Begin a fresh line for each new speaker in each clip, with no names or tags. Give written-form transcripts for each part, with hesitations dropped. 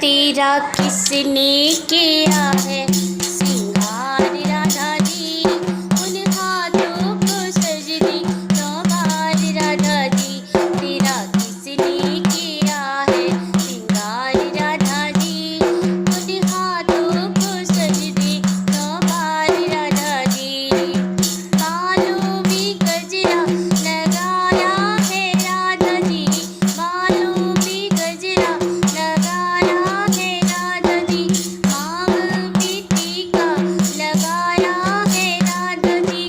तेरा किसने किया है सिंगार राधा जी, उन हाथों को सजदी संवार राधा जी। तेरा किसने किया है सिंगार राधा जी, उन हाथों को सजदी संवार राधा जी। बालों में गजरा लगाया है राधा जी, बालों में गजरा लगाया है राधा जी, मांग में टीका लगाया है राधा जी।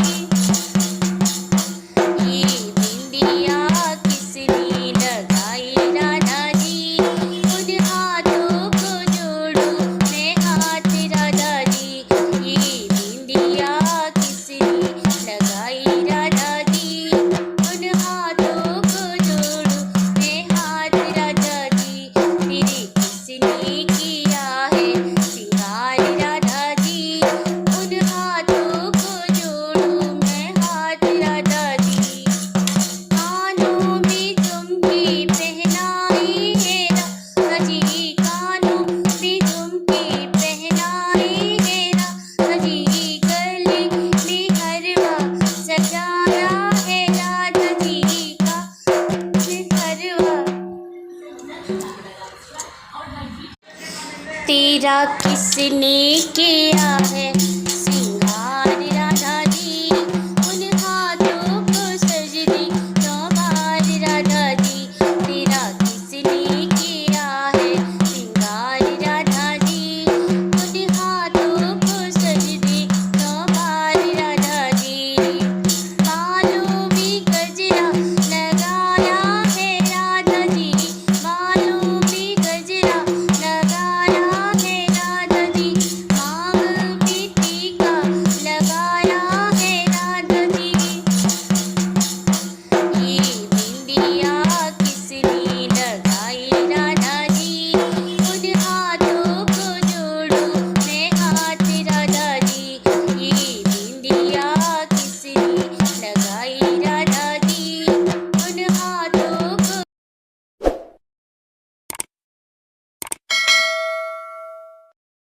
ये बिंदिया किसने लगाई राधा जी, उन हाथों को जोड़ूं मैं हाथ राधा जी। ये बिंदिया किसने लगाई राधा जी, उन हाथों को जोड़ूं मैं हाथ राधा जी। तेरे किसने किया है सिंगार राधा जी, उन हाथों को जोड़ूं मैं हाथ राधा जी। कानों में झुमकी पहनाई है राधा जी, कानों में झुमकी पहनाई है राधा जी, गले में हरवा सजाया है राधा जी का हरवा। तेरा किसने किया है